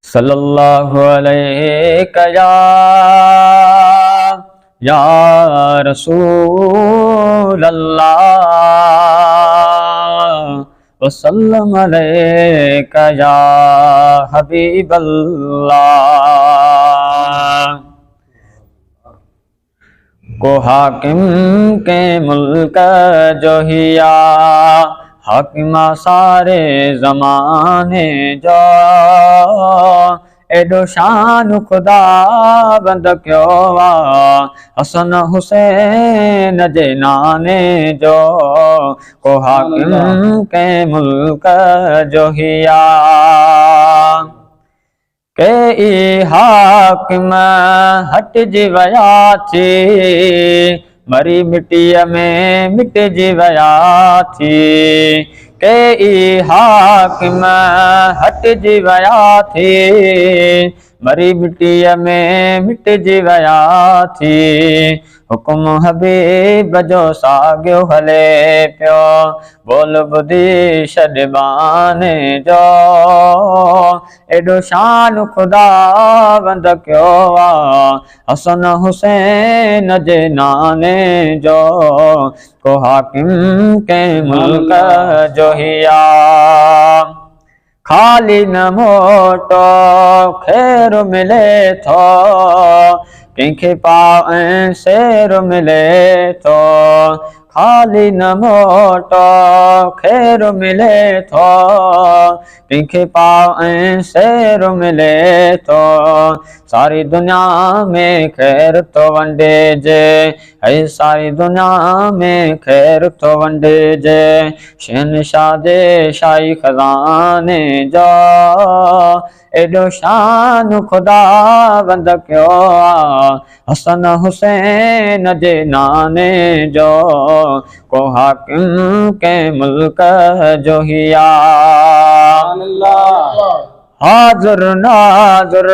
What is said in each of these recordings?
सल्लल्लाहु अलैहि या रसूल अल्लाह वसल्लम अलैका या हबीब अल्लाह। को हाकिम के मुल्क जो हिया हाकिमा सारे ज़माने जो एडो शान खुदा बंद क्यों हसन हुसैन जे नाने जो को हाकिम के मुल्क जो हिया के ई हाकिम हट जी वया थी मरी मिट्टीअ में मिटजी वया थी। के ई हाकिम हटजी वया थी मरी मिट्टीअ में मिटजी वया थी। हुकुम हबीब जो साॻियो हले पियो बोल ॿुधी छॾबाने जो एॾो शान खुदा बंद कयो हसन हुसैन जे नाने जो को हाकिम के मुल्क जो हिया खाली न मोटो खैर मिले थो कंहिंखे पाव ऐं शेर मिले थो। खाली न मोटो खैर मिले थो कंहिंखे पाव ऐं शेर मिले थो। सारी दुनिया में खैर तो वंडे जे ऐं सारी दुनिया में खैर तो वंडे जे शहनशाह जे शाही खजाने जो एडो शान खुदा बंद कयो हसन हुसैन जे नाने जो को हाकिम के मुल्क जो हिया हाज़ुर नाज़ुर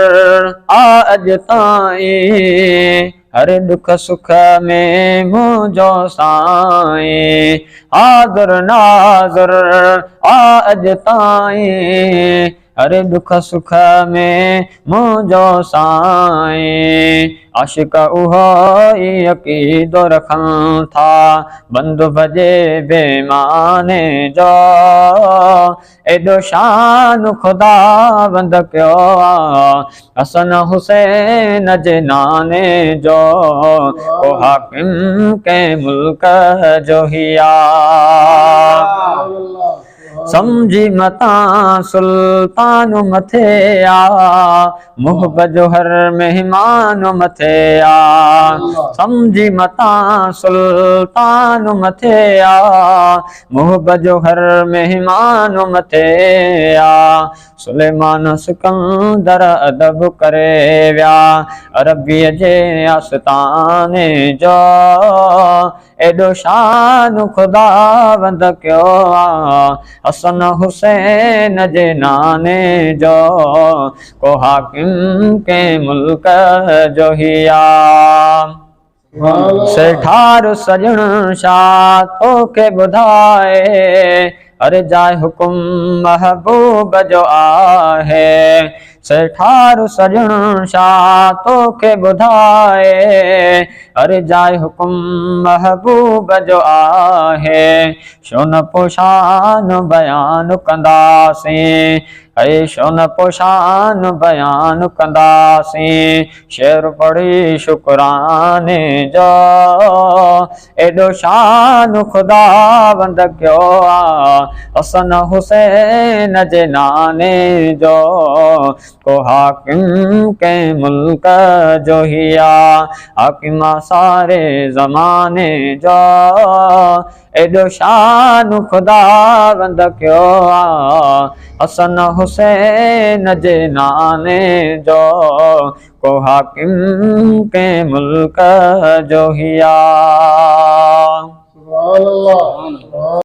आ अज ताईं हर दुख सुख में मुझो साईं। हाज़ुर नाज़ुर आ अज ताईं हर दुख सुख में मुझो साईं। आशिक उहो ई अक़ीदो रखन था बंदु भजे बेमाने जो एडो शान खुदा बंद कयो हसन हुसैन जे नाने जो को हाकिम के मुल्क जो हिया समझी मता सुल्तान मथे मुहब जो हर मेहमान मथे समझी मता सुल्तान मथे मुहब जो हर मेहमान मथे सुलेमान सिकंदर अदब करे विया अरबीअ जे आस्ताने जो एडो शान खुदा बंद कयो हसन हुसैन जे नाने जो को हाकिम के मुल्क जो हिया सेठार सजण शाह तोखे ॿुधाए हर जाए हुकुम महबूब जो आहे। सेठार सजण शाह तोखे ॿुधाए हर जाए हुकुम महबूब जो आहे। छो न पोशान बयान कंदासीं ऐं छो न पोशान बयान कंदासीं शेर पढ़ी शुक्राने जो एडो शान खुदा बंद कयो हसन हुसैन जे नाने जो को हाकिम के मुल्क जो हिया हाकिमा सारे ज़माने जो एडो शान खुदा बंद कयो हसन हुसैन जे नाने जो को हाकिम के मुल्क जो हिया। सुभान अल्लाह।